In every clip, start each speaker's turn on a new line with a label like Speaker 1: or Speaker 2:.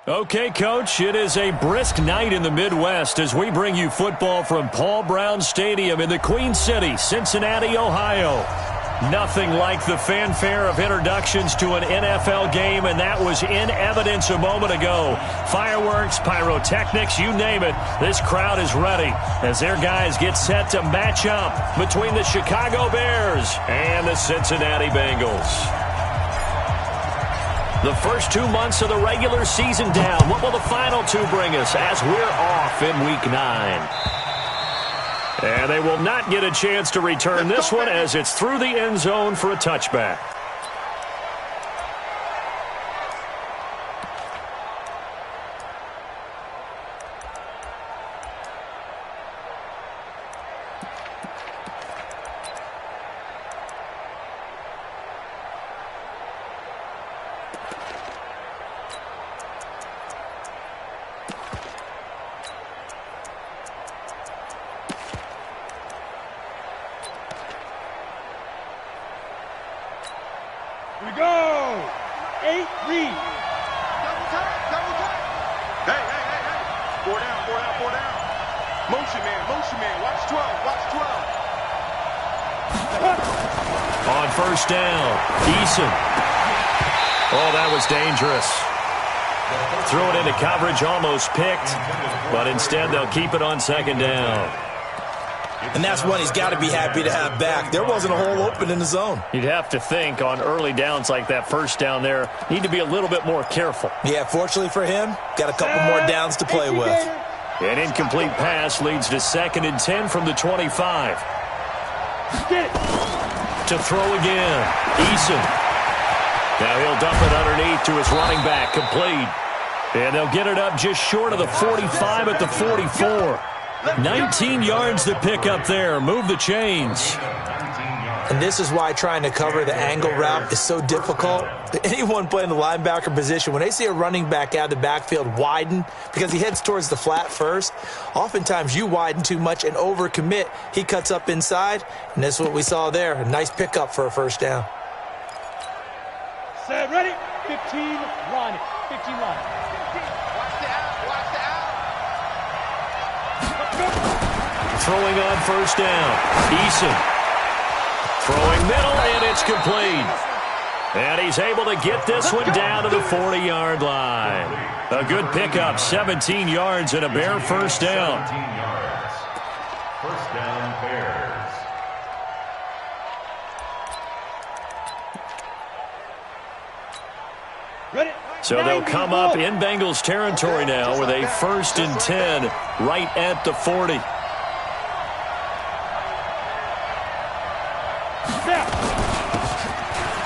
Speaker 1: Okay, Coach, it is a brisk night in the Midwest as we bring you football from Paul Brown Stadium in the Queen City, Cincinnati, Ohio. Nothing like the fanfare of introductions to an NFL game, and that was in evidence a moment ago. Fireworks, pyrotechnics, you name it. This crowd is ready as their guys get set to match up between the Chicago Bears and the Cincinnati Bengals. The first 2 months of the regular season down. What will the final two bring us as we're off in Week 9? And they will not get a chance to return this one as it's through the end zone for a touchback.
Speaker 2: We go! 8 read.
Speaker 3: Double time. Hey. 4 down. Motion man. Watch 12.
Speaker 1: On first down, Eason. Oh, that was dangerous. Threw it into coverage, almost picked, but instead they'll keep it on second down.
Speaker 4: And that's one he's got to be happy to have back. There wasn't a hole open in the zone.
Speaker 1: You'd have to think on early downs like that first down there, need to be a little bit more careful.
Speaker 4: Yeah, fortunately for him, got a couple more downs to play with.
Speaker 1: An incomplete pass leads to 2nd and 10 from the 25. To throw again, Eason. Now he'll dump it underneath to his running back, complete. And they'll get it up just short of the 45 at the 44. 19 yards to pick up there. Move the chains.
Speaker 4: And this is why trying to cover the angle route is so difficult. Anyone playing the linebacker position, when they see a running back out of the backfield widen because he heads towards the flat first, oftentimes you widen too much and overcommit. He cuts up inside, and that's what we saw there. A nice pickup for a first down.
Speaker 2: Set, ready? 15, line it. 15, line it.
Speaker 1: Throwing on first down, Eason. Throwing middle, and it's complete. And he's able to get this one down to the 40-yard line. A good pickup, 17 yards and a Bear first down.
Speaker 5: First down, Bears.
Speaker 2: Ready?
Speaker 1: So they'll come up in Bengals territory now with a 1st and 10 right at the 40.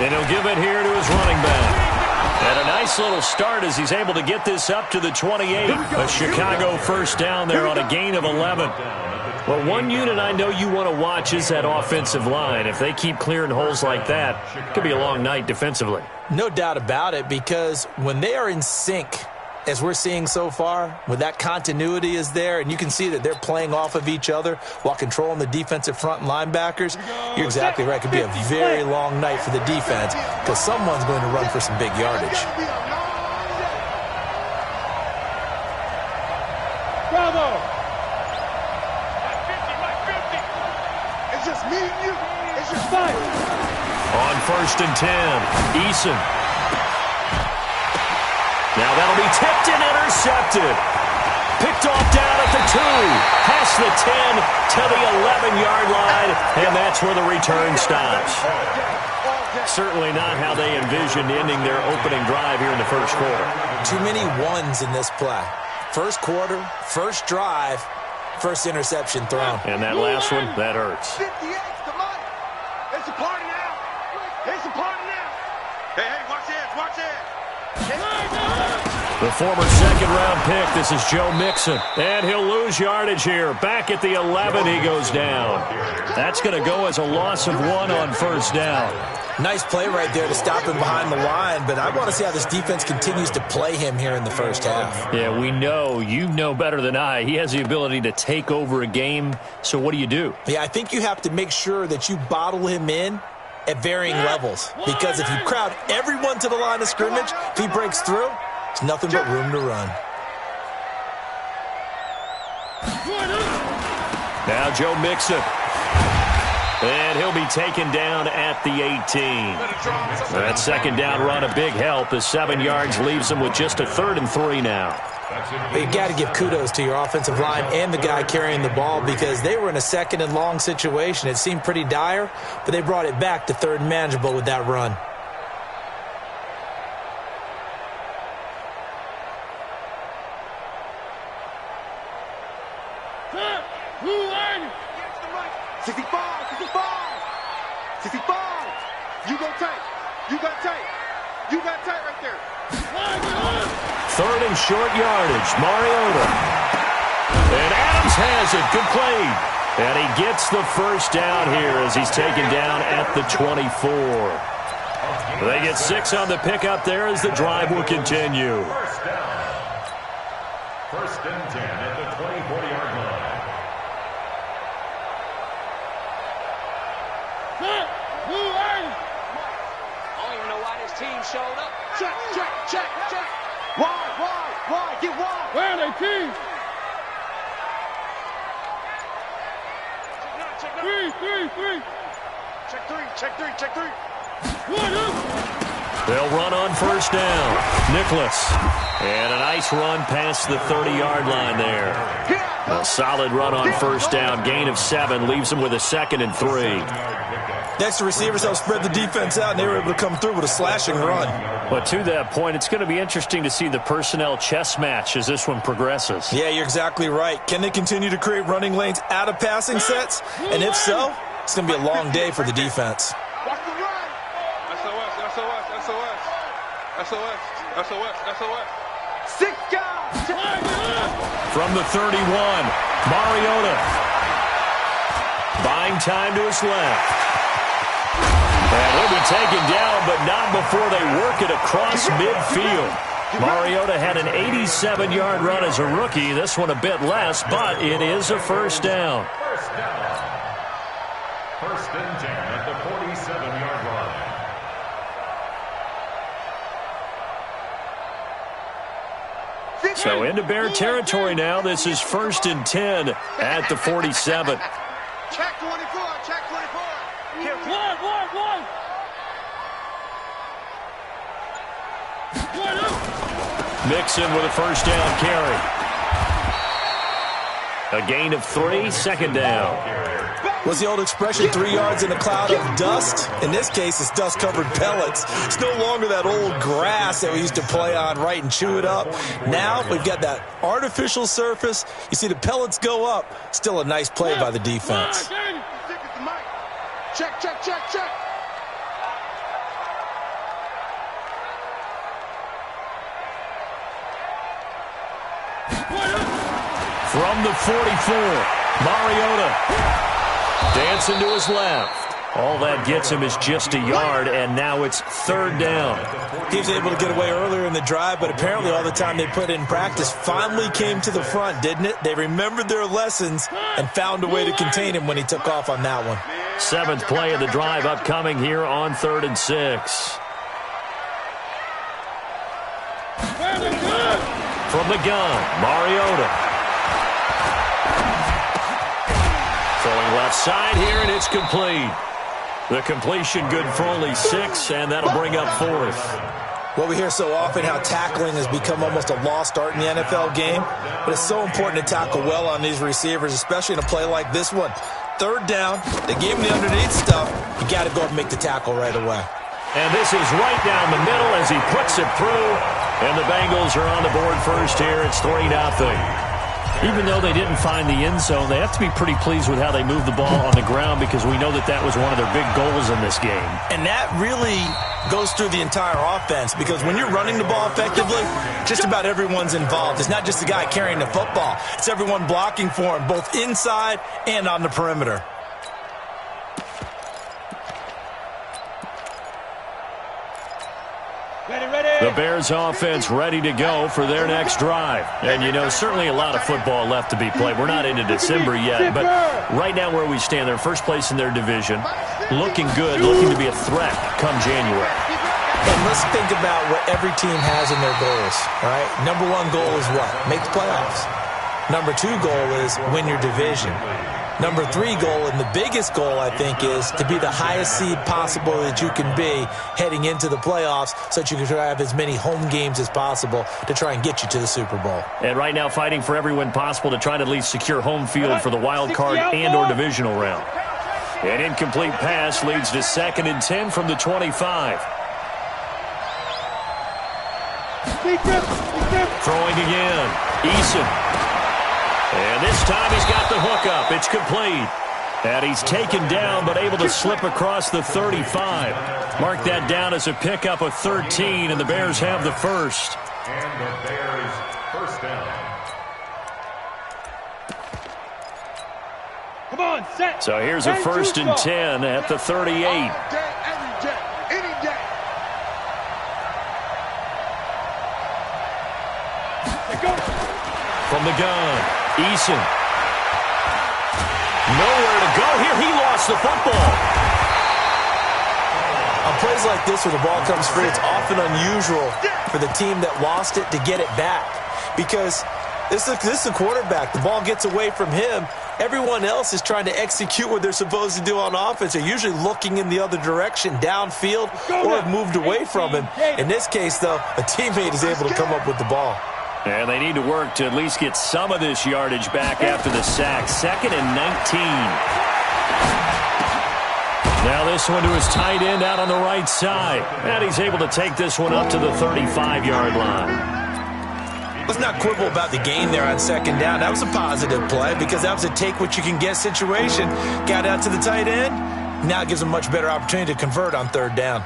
Speaker 1: And he'll give it here to his running back. And a nice little start as he's able to get this up to the 28. A Chicago first down there on a gain of 11. Well, one unit I know you want to watch is that offensive line. If they keep clearing holes like that, it could be a long night defensively.
Speaker 4: No doubt about it, because when they are in sync, as we're seeing so far, when that continuity is there, and you can see that they're playing off of each other while controlling the defensive front and linebackers, you're exactly right. It could be a very long night for the defense because someone's going to run for some big yardage.
Speaker 2: Bravo!
Speaker 3: It's just me and you. It's just fine.
Speaker 1: On 1st and 10, Eason. Now that'll be tipped and intercepted. Picked off down at the 2, past the 10 to the 11-yard line, and that's where the return stops. Certainly not how they envisioned ending their opening drive here in the first quarter.
Speaker 4: Too many ones in this play. First quarter, first drive, first interception thrown.
Speaker 1: And that last one, that hurts.
Speaker 3: 58, come on. It's a party now. Hey, watch it.
Speaker 1: The former second-round pick, this is Joe Mixon. And he'll lose yardage here. Back at the 11, he goes down. That's going to go as a loss of 1 on first down.
Speaker 4: Nice play right there to stop him behind the line, but I want to see how this defense continues to play him here in the first half.
Speaker 1: Yeah, we know. You know better than I. He has the ability to take over a game, so what do you do?
Speaker 4: Yeah, I think you have to make sure that you bottle him in at varying levels, because if you crowd everyone to the line of scrimmage, if he breaks through, It's nothing but room to run.
Speaker 1: Now Joe Mixon. And he'll be taken down at the 18. That second down run a big help as 7 yards leaves him with just a 3rd and 3 now.
Speaker 4: But you got to give kudos to your offensive line and the guy carrying the ball because they were in a 2nd and long situation. It seemed pretty dire, but they brought it back to 3rd and manageable with that run.
Speaker 1: Third and short yardage. Mariota. And Adams has it. Complete. And he gets the first down here as he's taken down at the 24. They get 6 on the pickup there as the drive will continue.
Speaker 5: First and 10 at the 24-yard line.
Speaker 6: I don't even know why this team showed up.
Speaker 3: Check, check, check, check. Why? Get wide.
Speaker 2: Where are they, team? Three.
Speaker 3: Check three.
Speaker 1: They'll run on first down. Nicholas. And a nice run past the 30-yard line there. A solid run on first down. Gain of 7 leaves them with a 2nd and 3.
Speaker 4: Next, the receivers help spread the defense out, and they were able to come through with a slashing run.
Speaker 1: But to that point, it's going to be interesting to see the personnel chess match as this one progresses.
Speaker 4: Yeah, you're exactly right. Can they continue to create running lanes out of passing sets? And if so, it's going to be a long day for the defense.
Speaker 3: Watch the run. SOS. 6 guys.
Speaker 1: From the 31, Mariota. Buying time to his left. And he'll be taken down, but not before they work it across midfield. Mariota had an 87-yard run as a rookie. This one a bit less, but it is a first down.
Speaker 5: First and 10 at the 47-yard line.
Speaker 1: So into Bear territory now. This is 1st and 10 at the 47.
Speaker 3: Check 24.
Speaker 2: One.
Speaker 1: Mixon with a first down carry. A gain of 3, 2nd down.
Speaker 4: What's the old expression, 3 yards in a cloud of dust? In this case, it's dust-covered pellets. It's no longer that old grass that we used to play on, right, and chew it up. Now we've got that artificial surface. You see the pellets go up. Still a nice play by the defense.
Speaker 3: Check.
Speaker 1: From the 44, Mariota dancing to his left. All that gets him is just a yard, and now it's 3rd down.
Speaker 4: He was able to get away earlier in the drive, but apparently all the time they put in practice finally came to the front, didn't it? They remembered their lessons and found a way to contain him when he took off on that one.
Speaker 1: 7th play of the drive upcoming here on 3rd and 6. From the gun, Mariota. Throwing left side here, and it's complete. The completion good for only 6, and that'll bring up 4th.
Speaker 4: Well, we hear so often how tackling has become almost a lost art in the NFL game, but it's so important to tackle well on these receivers, especially in a play like this one. 3rd down, they gave him the underneath stuff. You got to go up and make the tackle right away.
Speaker 1: And this is right down the middle as he puts it through, and the Bengals are on the board first here. It's 3-0. Even though they didn't find the end zone, they have to be pretty pleased with how they moved the ball on the ground because we know that that was one of their big goals in this game.
Speaker 4: And that really goes through the entire offense because when you're running the ball effectively, just about everyone's involved. It's not just the guy carrying the football. It's everyone blocking for him, both inside and on the perimeter.
Speaker 1: The Bears offense ready to go for their next drive. And, you know, certainly a lot of football left to be played. We're not into December yet, but right now where we stand, they're first place in their division, looking good, looking to be a threat come January.
Speaker 4: And let's think about what every team has in their goals, all right? Number one goal is what? Make the playoffs. Number two goal is win your division. Number three goal, and the biggest goal, I think, is to be the highest seed possible that you can be heading into the playoffs so that you can have as many home games as possible to try and get you to the Super Bowl.
Speaker 1: And right now fighting for every win possible to try to at least secure home field for the wild card and or divisional round. An incomplete pass leads to 2nd and 10 from the 25. Throwing again. Eason. And this time he's got the hook up. It's complete. And he's taken down but able to slip across the 35. Mark that down as a pickup of 13, and the Bears have the first.
Speaker 5: And the Bears first down.
Speaker 2: Come on, set.
Speaker 1: So here's a 1st and 10 at the 38.
Speaker 3: Every day, any day.
Speaker 1: From the gun, Eason. Nowhere to go here. He lost the football.
Speaker 4: On plays like this where the ball comes free, it's often unusual for the team that lost it to get it back. Because this is the quarterback. The ball gets away from him. Everyone else is trying to execute what they're supposed to do on offense. They're usually looking in the other direction, downfield, or have moved away from him. In this case, though, a teammate is able to come up with the ball.
Speaker 1: And they need to work to at least get some of this yardage back after the sack. 2nd and 19. Now this one to his tight end out on the right side. And he's able to take this one up to the 35-yard line.
Speaker 4: Let's not quibble about the gain there on 2nd down. That was a positive play because that was a take-what-you-can-get situation. Got out to the tight end. Now it gives him a much better opportunity to convert on 3rd down.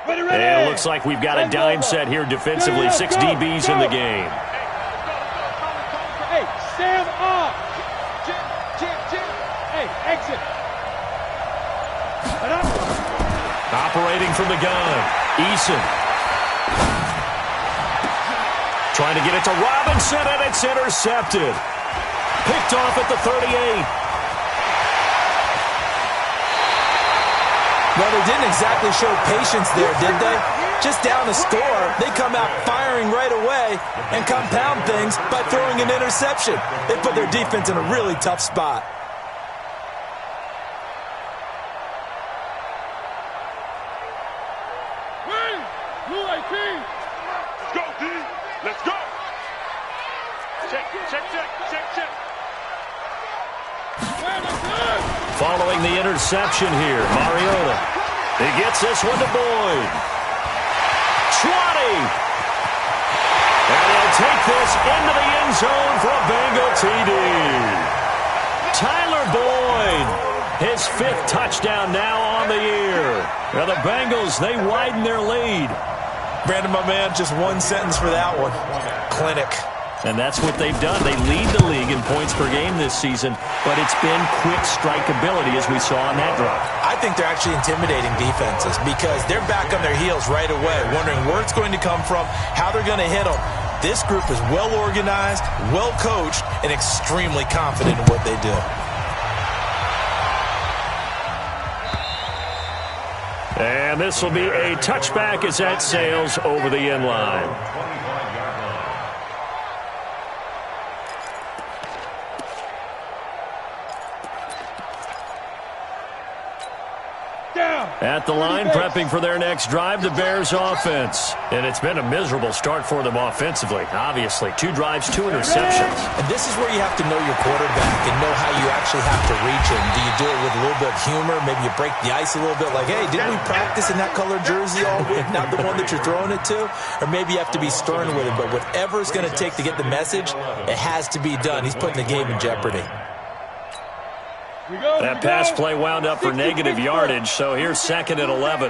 Speaker 1: And it looks like we've got a dime set here defensively. 6 DBs in the game.
Speaker 2: Hey, Sam up. Jim. Hey, exit.
Speaker 1: Operating from the gun, Eason. Trying to get it to Robinson, and it's intercepted. Picked off at the 38.
Speaker 4: Well, they didn't exactly show patience there, did they? Just down a score, they come out firing right away and compound things by throwing an interception. They put their defense in a really tough spot.
Speaker 3: Let's go, D. Let's go. Check.
Speaker 1: Following the interception here, Mariota. He gets this one to Boyd. 20. And he'll take this into the end zone for a Bengal TD. Tyler Boyd, his 5th touchdown now on the year. Now the Bengals, they widen their lead.
Speaker 4: Brandon, my man, just one sentence for that one. Clinic.
Speaker 1: And that's what they've done. They lead the league in points per game this season, but it's been quick strike ability as we saw on that drive.
Speaker 4: I think they're actually intimidating defenses because they're back on their heels right away, wondering where it's going to come from, how they're going to hit them. This group is well organized, well coached, and extremely confident in what they do.
Speaker 1: And this will be a touchback as that sails over the end line. At the line, prepping for their next drive, the Bears offense. And it's been a miserable start for them offensively, obviously. 2 drives, 2 interceptions.
Speaker 4: And this is where you have to know your quarterback and know how you actually have to reach him. Do you do it with a little bit of humor? Maybe you break the ice a little bit like, hey, didn't we practice in that colored jersey all week, not the one that you're throwing it to? Or maybe you have to be stern with him. But whatever it's going to take to get the message, it has to be done. He's putting the game in jeopardy.
Speaker 1: That pass play wound up for negative yardage, so here's 2nd and 11.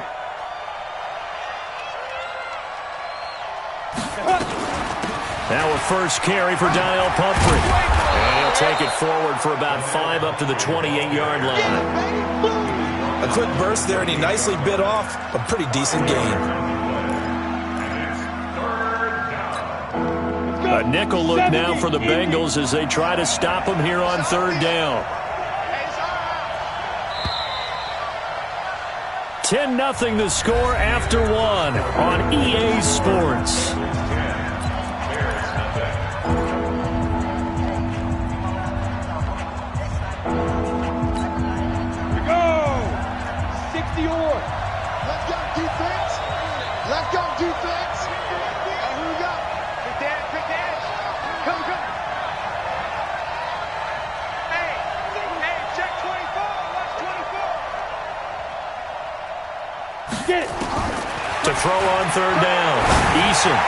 Speaker 1: Now a first carry for Donnell Pumphrey. And he'll take it forward for about 5 up to the 28-yard line.
Speaker 4: A quick burst there, and he nicely bit off a pretty decent gain.
Speaker 1: A nickel look now for the Bengals as they try to stop him here on 3rd down. 10-0 the score after one on EA Sports.
Speaker 7: Let's go defense. Let's go defense. Who we got? Quick dash. Come. Hey, check 24. Watch 24.
Speaker 2: Get it.
Speaker 1: To throw on third down. Eason.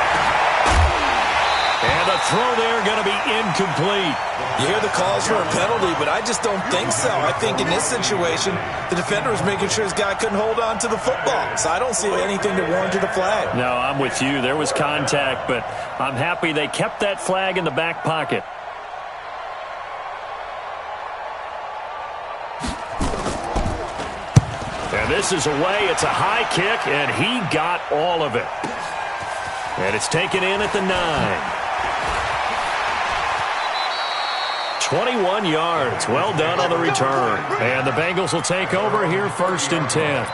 Speaker 1: And the throw there going to be incomplete.
Speaker 4: You hear the calls for a penalty, but I just don't think so. I think in this situation, the defender was making sure his guy couldn't hold on to the football. So I don't see anything that warranted a flag.
Speaker 1: No, I'm with you. There was contact, but I'm happy they kept that flag in the back pocket. And this is away. It's a high kick, and he got all of it. And it's taken in at the 9. 21 yards. Well done on the return. And the Bengals will take over here 1st and 10.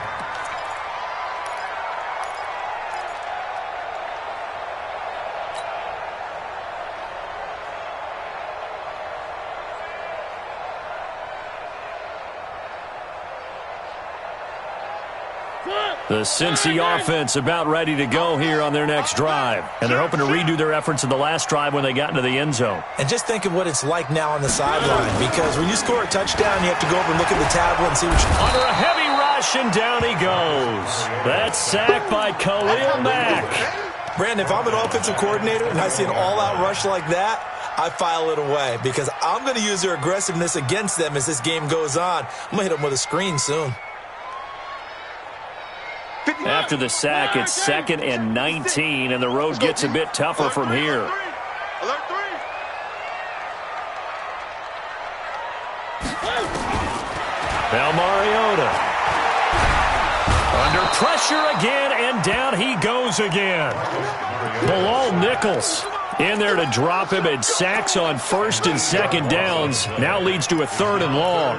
Speaker 1: The Cincy offense about ready to go here on their next drive. And they're hoping to redo their efforts in the last drive when they got into the end zone.
Speaker 4: And just think of what it's like now on the sideline, because when you score a touchdown, you have to go over and look at the tablet and see what you...
Speaker 1: Under a heavy rush, and down he goes. That's sacked by Khalil Mack.
Speaker 4: Brandon, if I'm an offensive coordinator and I see an all-out rush like that, I file it away, because I'm going to use their aggressiveness against them as this game goes on. I'm going to hit them with a screen soon.
Speaker 1: After the sack, it's 2nd and 19, and the road gets a bit tougher from here.
Speaker 3: Alert 3.
Speaker 1: Now Mariota. Under pressure again, and down he goes again. Bilal Nichols in there to drop him, and sacks on 1st and 2nd downs. Now leads to a 3rd and long.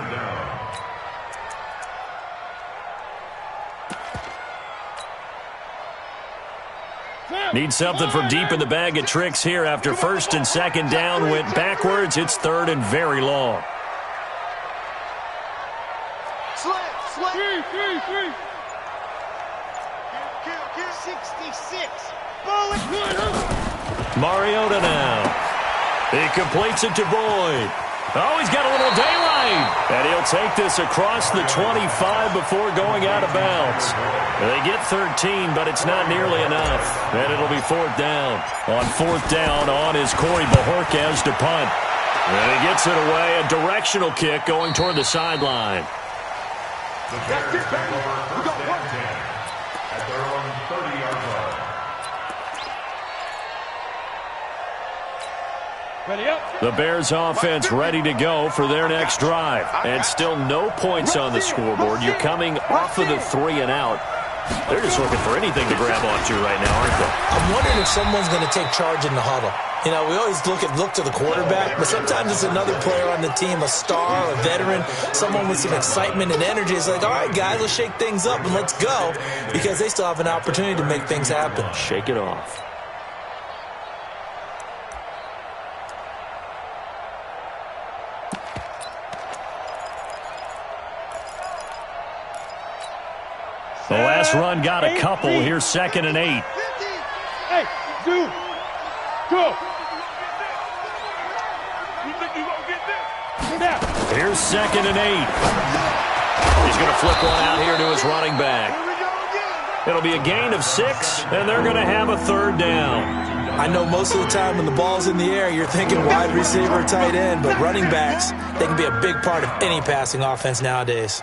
Speaker 1: Need something from deep in the bag of tricks here after 1st and 2nd down went backwards. It's 3rd and very long.
Speaker 7: Slant. 66.
Speaker 1: Mariota now. He completes it to Boyd. Oh, he's got a little daylight. And he'll take this across the 25 before going out of bounds. They get 13, but it's not nearly enough. And it'll be 4th down. On 4th down, on is Corey Bajorquez to punt. And he gets it away. A directional kick going toward the sideline.
Speaker 5: The Bears take over 1st and 10 at their own 30-yard line.
Speaker 2: Ready up.
Speaker 1: The Bears offense ready to go for their next drive. And still no points on the scoreboard. You're coming off of the 3 and out. They're just looking for anything to grab onto right now, aren't they?
Speaker 4: I'm wondering if someone's going to take charge in the huddle. You know, we always look to the quarterback, but sometimes it's another player on the team, a star, a veteran, someone with some excitement and energy. It's like, all right, guys, let's shake things up and let's go, because they still have an opportunity to make things happen.
Speaker 1: Shake it off. The last run got a couple. Here's 2nd and 8.
Speaker 2: Hey, dude. Go.
Speaker 3: You think you gonna get this?
Speaker 2: Now.
Speaker 1: Here's 2nd and 8. He's going to flip one out here to his running back. It'll be a gain of 6, and they're going to have a 3rd down.
Speaker 4: I know most of the time when the ball's in the air, you're thinking wide receiver, tight end, but running backs, they can be a big part of any passing offense nowadays.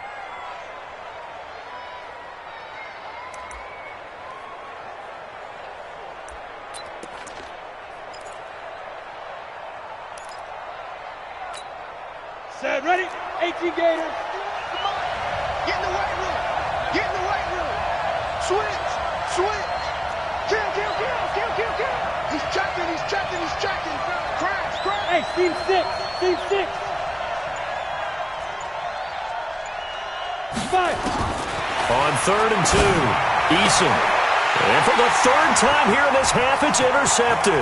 Speaker 2: Set, ready? 18 Gators.
Speaker 7: Come on. Get in the weight room. Get in the weight room. Switch. Kill. He's checking. Crash.
Speaker 2: Hey, team 6. 5.
Speaker 1: On 3rd and 2, Eason. And for the 3rd time here in this half, it's intercepted.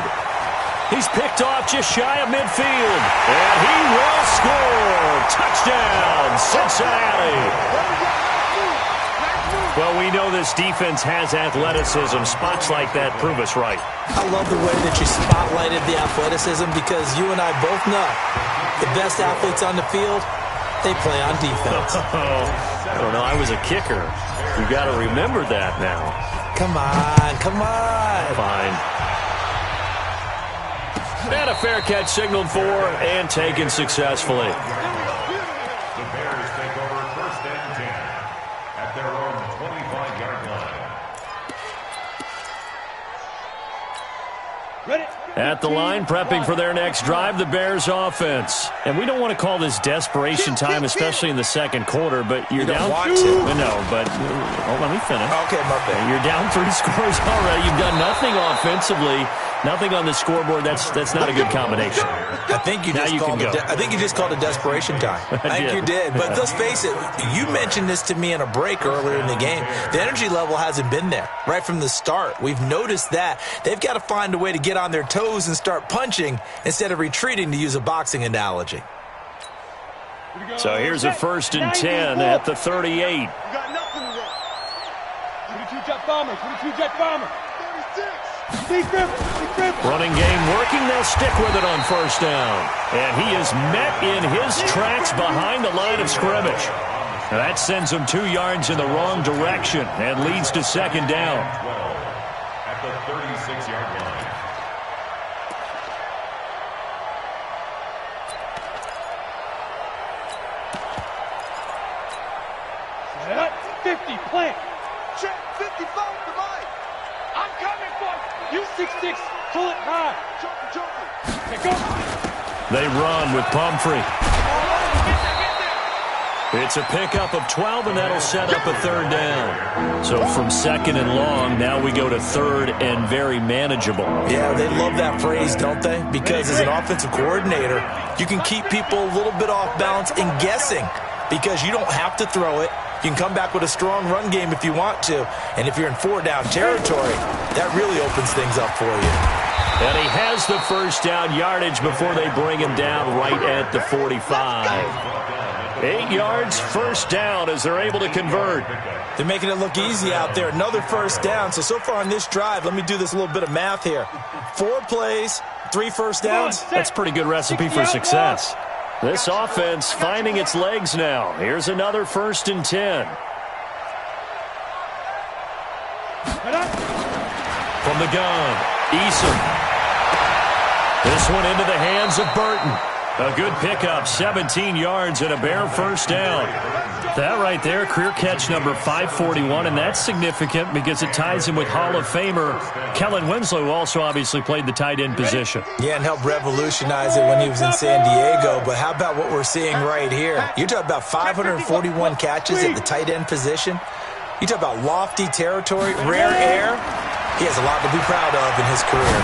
Speaker 1: He's picked off just shy of midfield. And he will score. Touchdown, Cincinnati. Well, we know this defense has athleticism. Spots like that prove us right.
Speaker 4: I love the way that you spotlighted the athleticism because you and I both know the best athletes on the field, they play on defense.
Speaker 1: I don't know. I was a kicker. You got to remember that now.
Speaker 4: Come on, come on.
Speaker 1: Fine. And a fair catch signaled for and taken successfully.
Speaker 5: The Bears take over 1st and 10 at their own 25-yard line.
Speaker 2: Ready?
Speaker 1: At the line, prepping for their next drive, the Bears offense. And we don't want to call this desperation time, especially in the 2nd quarter, but you're down.
Speaker 4: Want to.
Speaker 1: No, but let me finish.
Speaker 4: Okay, my bad.
Speaker 1: You're down 3 scores already. You've done nothing offensively, nothing on the scoreboard. That's not a good combination.
Speaker 4: I think you just called it desperation time. I think you did. But let's face it, you mentioned this to me in a break earlier in the game. The energy level hasn't been there right from the start. We've noticed that. They've got to find a way to get on their toes and start punching instead of retreating, to use a boxing analogy.
Speaker 1: So here's a 1st and 10 at the 38.
Speaker 7: You got nothing to run.
Speaker 2: 22 jet bomber, 22 jet bomber. 36.
Speaker 1: Running game working. They'll stick with it on 1st down. And he is met in his tracks behind the line of scrimmage. Now that sends him 2 yards in the wrong direction and leads to 2nd down.
Speaker 5: At the 36-yard line.
Speaker 2: 50, plant.
Speaker 7: Check 55 to mine.
Speaker 2: I'm coming for you. You 6'6", pull it high.
Speaker 7: Jumping.
Speaker 2: Okay, go.
Speaker 1: They run with Pumphrey. It's a pickup of 12, and that'll set up a 3rd down. So from 2nd and long, now we go to 3rd and very manageable.
Speaker 4: Yeah, they love that phrase, don't they? Because as an offensive coordinator, you can keep people a little bit off balance and guessing because you don't have to throw it. You can come back with a strong run game if you want to. And if you're in 4-down territory, that really opens things up for you.
Speaker 1: And he has the 1st down yardage before they bring him down right at the 45. 8 yards, 1st down as they're able to convert.
Speaker 4: They're making it look easy out there. Another 1st down. So far on this drive, let me do this little bit of math here. 4 plays, 3 first downs.
Speaker 1: That's a pretty good recipe for success. This offense finding its legs now. Here's another 1st and 10. From the gun, Eason. This one into the hands of Burton. A good pickup, 17 yards and a bare 1st down. That right there, career catch number 541, and that's significant because it ties him with Hall of Famer Kellen Winslow, who also obviously played the tight end position.
Speaker 4: Yeah, and helped revolutionize it when he was in San Diego. But how about what we're seeing right here? You're talking about 541 catches at the tight end position. You talk about lofty territory, rare air. He has a lot to be proud of in his career.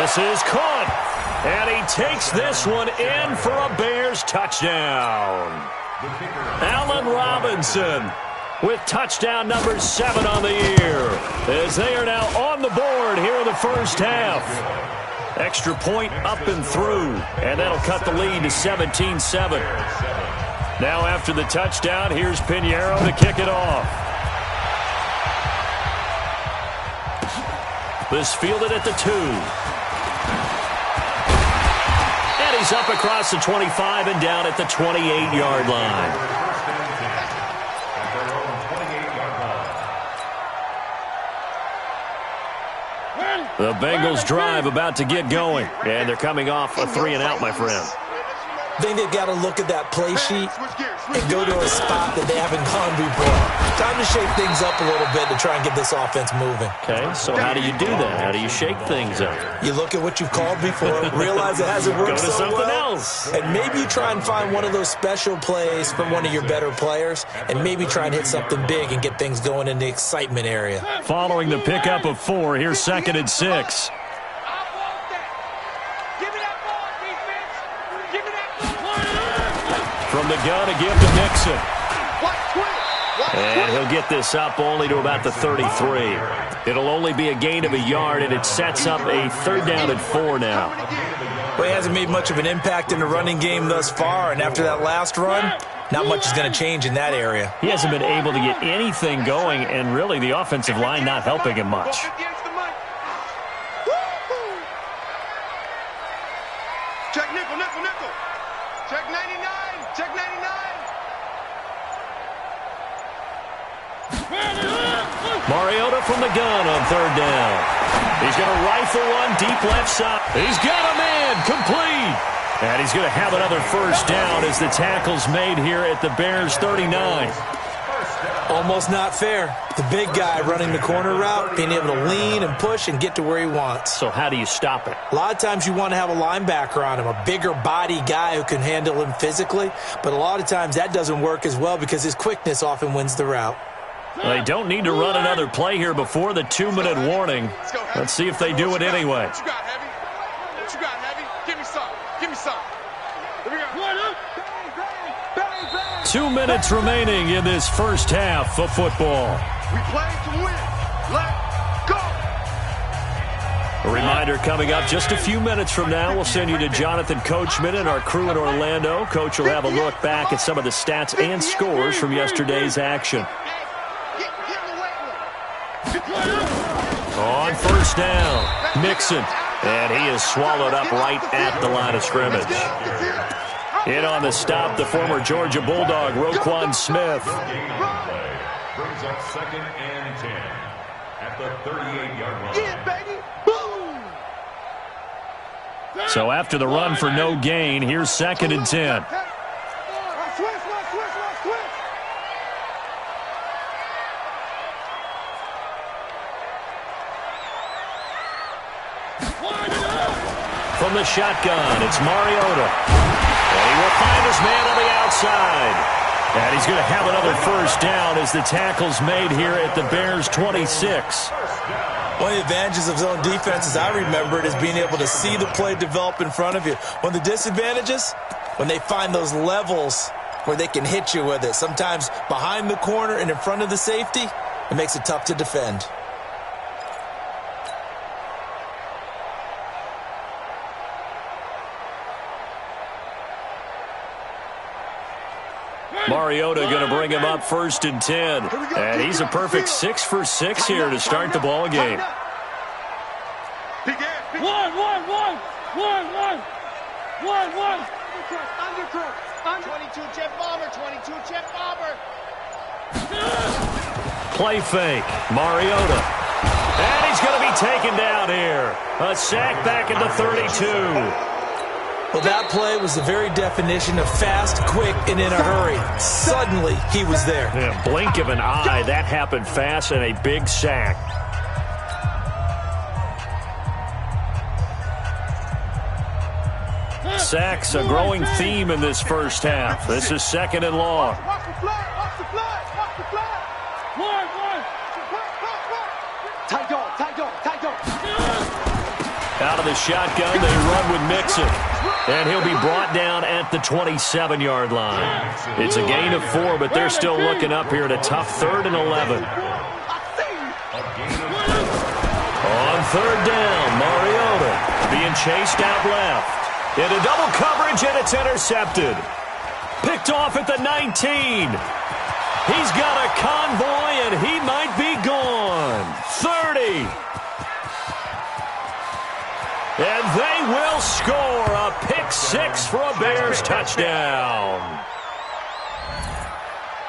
Speaker 1: This is caught. And he takes this one in for a Bears touchdown. Allen Robinson with touchdown number 7 on the year as they are now on the board here in the 1st half. Extra point up and through, and that'll cut the lead to 17-7. Now after the touchdown, here's Pinheiro to kick it off. This fielded at the 2. He's up across the 25 and down at the 28-yard line. The Bengals drive about to get going, and they're coming off a 3-and-out, my friend.
Speaker 4: I think they've got to look at that play sheet and go to a spot that they haven't gone before. Time to shake things up a little bit to try and get this offense moving.
Speaker 1: Okay, so how do you do that? How do you shake things up?
Speaker 4: You look at what you've called before, realize it hasn't worked
Speaker 1: Go to
Speaker 4: so
Speaker 1: something
Speaker 4: well,
Speaker 1: else.
Speaker 4: and maybe you try and find one of those special plays from one of your better players, and maybe try and hit something big and get things going in the excitement area.
Speaker 1: Following the pickup of 4, here's 2nd and 6.
Speaker 2: Give me that ball.
Speaker 1: From the gun, a give to Nixon.
Speaker 7: What? Twitch.
Speaker 1: And he'll get this up only to about the 33. It'll only be a gain of a yard, and it sets up a 3rd down and 4 now.
Speaker 4: Well, he hasn't made much of an impact in the running game thus far, and after that last run, not much is going to change in that area.
Speaker 1: He hasn't been able to get anything going, and really the offensive line not helping him much.
Speaker 7: Check nickel, nickel, nickel. Check 99, check 99.
Speaker 1: Mariota from the gun on 3rd down. He's going to rifle one deep left side. He's got a man complete. And he's going to have another 1st down as the tackle's made here at the Bears' 39.
Speaker 4: Almost not fair. The big guy running the corner route, being able to lean and push and get to where he wants.
Speaker 1: So how do you stop it?
Speaker 4: A lot of times you want to have a linebacker on him, a bigger body guy who can handle him physically. But a lot of times that doesn't work as well because his quickness often wins the route.
Speaker 1: Well, they don't need to run another play here before the 2-minute warning. Let's see if they do it anyway.
Speaker 7: What you got, Heavy? What you got, Heavy? Give me some. Give me some. Here we go.
Speaker 1: 2 minutes remaining in this first half of football.
Speaker 7: We play to win. Let's go.
Speaker 1: A reminder coming up just a few minutes from now. We'll send you to Jonathan Coachman and our crew in Orlando. Coach will have a look back at some of the stats and scores from yesterday's action. On 1st down, Mixon. And he is swallowed up right at the line of scrimmage. In on the stop, the former Georgia Bulldog, Roquan Smith.
Speaker 5: Brings up 2nd and 10 at the 38-yard line.
Speaker 7: Yeah, baby. Boom.
Speaker 1: So after the run for no gain, here's 2nd and 10. From the shotgun, it's Mariota. And he will find his man on the outside. And he's going to have another 1st down as the tackle's made here at the Bears' 26.
Speaker 4: One of the advantages of zone defense, as I remember it, is being able to see the play develop in front of you. One of the disadvantages, when they find those levels where they can hit you with it. Sometimes behind the corner and in front of the safety, it makes it tough to defend.
Speaker 1: Mariota going to bring him up 1st and 10. And he's a perfect 6 for 6 here to start the ball game.
Speaker 2: 1. Undercrook.
Speaker 7: 22 jet bomber, 22 jet bomber.
Speaker 1: Play fake. Mariota. And he's going to be taken down here. A sack back at the 32.
Speaker 4: Well, that play was the very definition of fast, quick, and in a hurry. Suddenly, he was there.
Speaker 1: Yeah, blink of an eye, that happened fast, and a big sack. Sacks, a growing theme in this first half. This is 2nd and long.
Speaker 7: Watch the flag, watch the flag, watch the flag.
Speaker 2: Tight dog.
Speaker 1: Out of the shotgun, they run with Mixon. And he'll be brought down at the 27-yard line. It's a gain of 4, but they're still looking up here at a tough 3rd and 11. On 3rd down, Mariota being chased out left. Into double coverage, and it's intercepted. Picked off at the 19. He's got a convoy, and he might be gone. 30. And they will score a pick 6 for a Bears touchdown.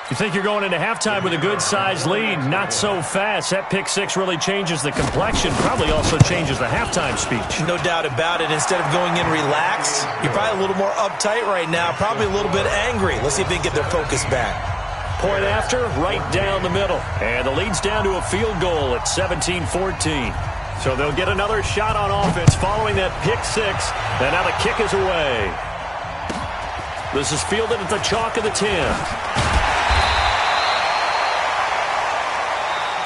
Speaker 1: You think you're going into halftime with a good-sized lead? Not so fast. That pick 6 really changes the complexion, probably also changes the halftime speech.
Speaker 4: No doubt about it. Instead of going in relaxed, you're probably a little more uptight right now, probably a little bit angry. Let's see if they can get their focus back.
Speaker 1: Point after, right down the middle. And the lead's down to a field goal at 17-14. So they'll get another shot on offense following that pick 6. And now the kick is away. This is fielded at the chalk of the 10.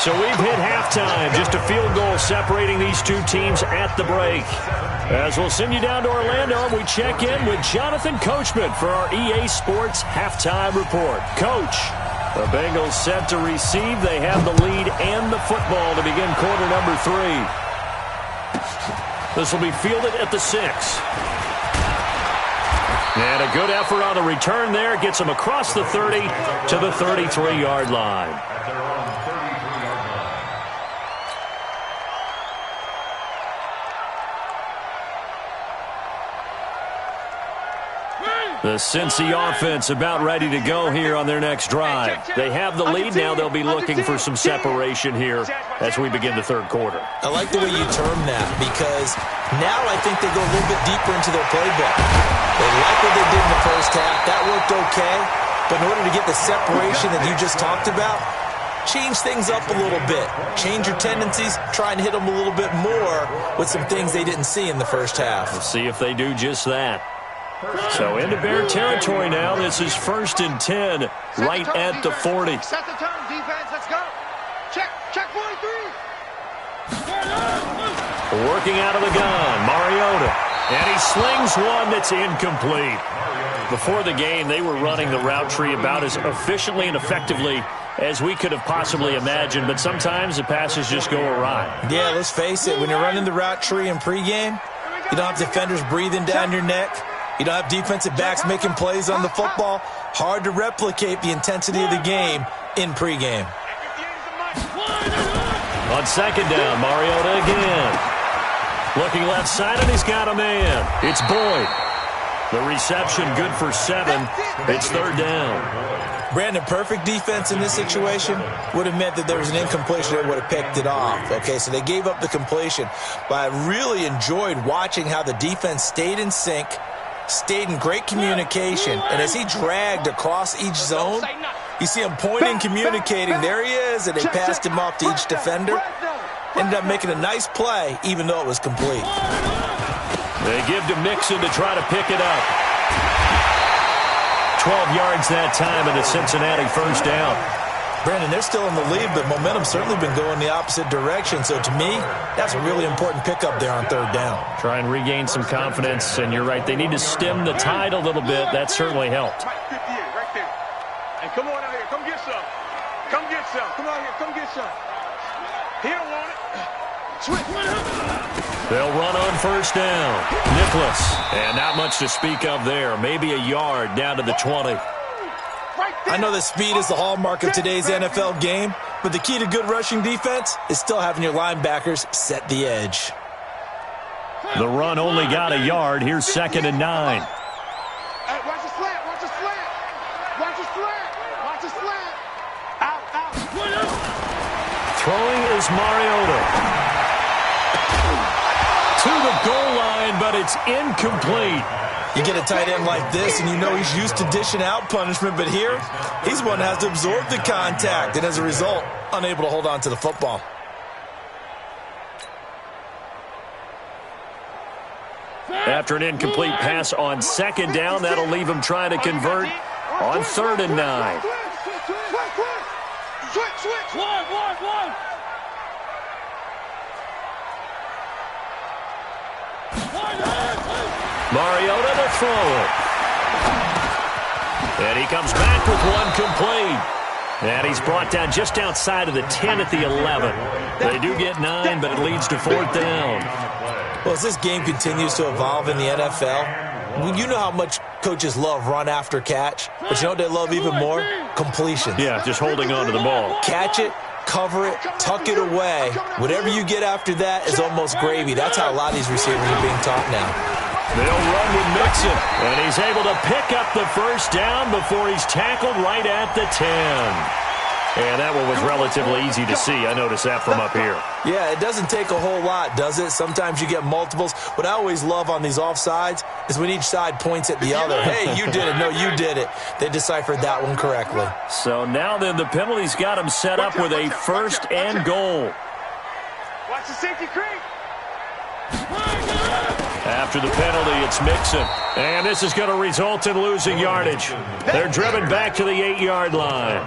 Speaker 1: So we've hit halftime. Just a field goal separating these two teams at the break. As we'll send you down to Orlando, we check in with Jonathan Coachman for our EA Sports Halftime Report. Coach. The Bengals set to receive. They have the lead and the football to begin quarter number 3. This will be fielded at the 6. And a good effort on the return there. Gets him across the 30 to the 33-yard line.
Speaker 5: At their own 33-yard line.
Speaker 1: The Cincy offense about ready to go here on their next drive. They have the lead. Now they'll be looking for some separation here as we begin the third quarter.
Speaker 4: I like the way you term that because now I think they go a little bit deeper into their playbook. They like what they did in the first half. That worked okay. But in order to get the separation that you just talked about, change things up a little bit. Change your tendencies. Try and hit them a little bit more with some things they didn't see in the first half.
Speaker 1: We'll see if they do just that. So into Bear territory now. This is 1st and 10 right at the 40.
Speaker 7: Set the turn, defense. Let's go. Check 43.
Speaker 1: Working out of the gun, Mariota. And he slings one that's incomplete. Before the game, they were running the route tree about as efficiently and effectively as we could have possibly imagined, but sometimes the passes just go awry.
Speaker 4: Yeah, let's face it. When you're running the route tree in pregame, you don't have defenders breathing down your neck. You don't have defensive backs making plays on the football. Hard to replicate the intensity of the game in pregame.
Speaker 1: On 2nd down, Mariota again. Looking left side, and he's got a man. It's Boyd. The reception good for 7. It's 3rd down.
Speaker 4: Brandon, perfect defense in this situation would have meant that there was an incompletion that would have picked it off. Okay, so they gave up the completion. But I really enjoyed watching how the defense stayed in sync, stayed in great communication, and as he dragged across each zone, you see him pointing, communicating. There he is, and they passed him off to each defender. Ended up making a nice play, even though it was complete.
Speaker 1: They give to Mixon to try to pick it up. 12 yards that time, and a Cincinnati 1st down.
Speaker 4: Brandon, they're still in the lead, but momentum's certainly been going the opposite direction. So to me, that's a really important pickup there on 3rd down.
Speaker 1: Try and regain some confidence, and you're right. They need to stem the tide a little bit. That certainly helped.
Speaker 7: 58, right there. And come on out here. Come get some. Come get some. Come out here. Come get some. He don't want it. Switch.
Speaker 1: They'll run on 1st down. Nicholas. And not much to speak of there. Maybe a yard down to the 20.
Speaker 4: I know that speed is the hallmark of today's NFL game, but the key to good rushing defense is still having your linebackers set the edge.
Speaker 1: The run only got a yard. Here's 2nd and 9.
Speaker 7: Hey, watch the slant. Watch the slant. Watch the slant. Watch the slant. Out.
Speaker 1: Throwing is Mariota. To the goal line, but it's incomplete.
Speaker 4: You get a tight end like this, and you know he's used to dishing out punishment, but here, he's one that has to absorb the contact, and as a result, unable to hold on to the football.
Speaker 1: After an incomplete pass on 2nd down, that'll leave him trying to convert on 3rd and 9.
Speaker 7: Switch. One.
Speaker 1: Mariota to throw it. And he comes back with one complete. And he's brought down just outside of the 10 at the 11. They do get 9, but it leads to 4th down.
Speaker 4: Well, as this game continues to evolve in the NFL, you know how much coaches love run after catch, but you know what they love even more? Completions.
Speaker 1: Yeah, just holding on to the ball.
Speaker 4: Catch it, cover it, tuck it away. Whatever you get after that is almost gravy. That's how a lot of these receivers are being taught now.
Speaker 1: They'll run with Mixon, and he's able to pick up the 1st down before he's tackled right at the 10. And that one was relatively easy to see. I noticed that from up here.
Speaker 4: Yeah, it doesn't take a whole lot, does it? Sometimes you get multiples. What I always love on these offsides is when each side points at the other. Hey, you did it. No, you did it. They deciphered that one correctly.
Speaker 1: So now then the penalty's got him set up with a 1st and goal.
Speaker 7: Watch the safety creep.
Speaker 1: After the penalty, it's Mixon. And this is going to result in losing yardage. They're driven back to the 8-yard line.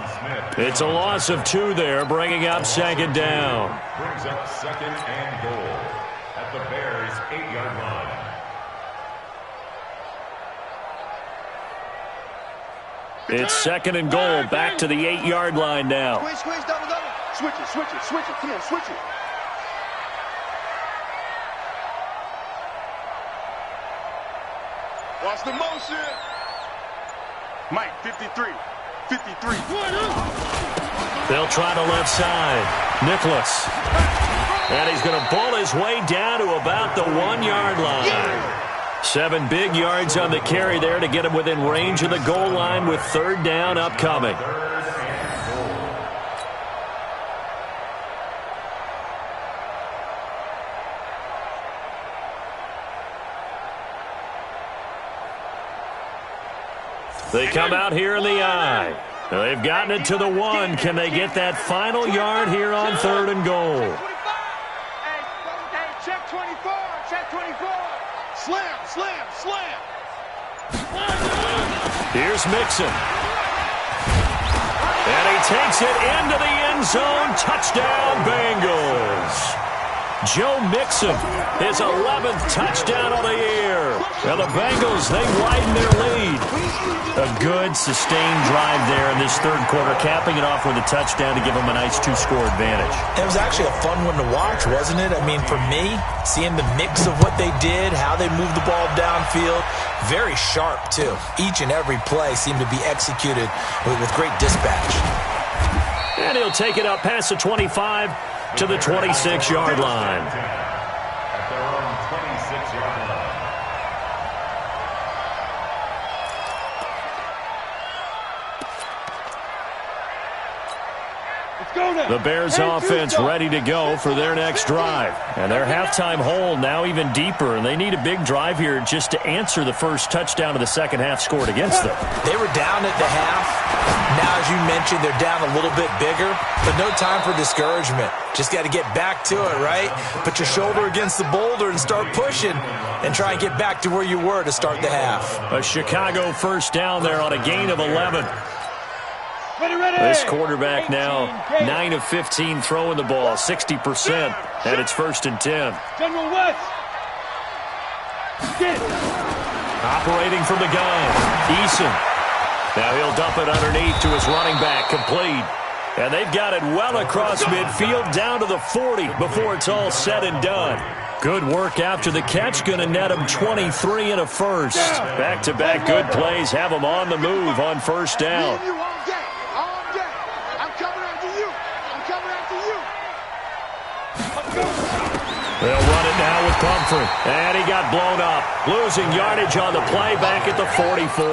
Speaker 1: It's a loss of 2 there, bringing up 2nd down.
Speaker 5: Brings up 2nd and goal at the Bears' 8-yard line.
Speaker 1: It's 2nd and goal, back to the 8-yard line now.
Speaker 7: Squeeze, double. Switch it. Come on, switch it. Watch the motion. Mike, 53.
Speaker 1: They'll try the left side. Nicholas. And he's going to bull his way down to about the 1-yard line. 7 big yards on the carry there to get him within range of the goal line with 3rd down upcoming. They come out here in the I. They've gotten it to the 1. Can they get that final yard here on 3rd and goal?
Speaker 7: Hey, check 24. Slam.
Speaker 1: Here's Mixon. And he takes it into the end zone. Touchdown, Bengals. Joe Mixon, his 11th touchdown of the year. Now the Bengals, they widen their lead. A good, sustained drive there in this 3rd quarter, capping it off with a touchdown to give them a nice 2-score advantage.
Speaker 4: It was actually a fun one to watch, wasn't it? I mean, for me, seeing the mix of what they did, how they moved the ball downfield, very sharp, too. Each and every play seemed to be executed with great dispatch.
Speaker 1: And he'll take it up past the 25 to the 26-yard line.
Speaker 5: At their own 26-yard line.
Speaker 1: The Bears offense ready to go for their next drive. And their halftime hole now even deeper, and they need a big drive here just to answer the first touchdown of the second half scored against them.
Speaker 4: They were down at the half. Now, as you mentioned, they're down a little bit bigger, but no time for discouragement. Just got to get back to it, right? Put your shoulder against the boulder and start pushing and try and get back to where you were to start the half.
Speaker 1: A Chicago first down there on a gain of 11.
Speaker 2: Ready.
Speaker 1: This quarterback now 9 of 15 throwing the ball, 60%, and it's 1st and 10.
Speaker 2: General West.
Speaker 1: Operating from the gun, Eason. Now he'll dump it underneath to his running back, complete. And they've got it well across midfield down to the 40 before it's all said and done. Good work after the catch, going to net him 23 and a first. Back-to-back good plays have him on the move on 1st down. They'll run it now with Pumphrey. And he got blown up. Losing yardage on the play back at the 44.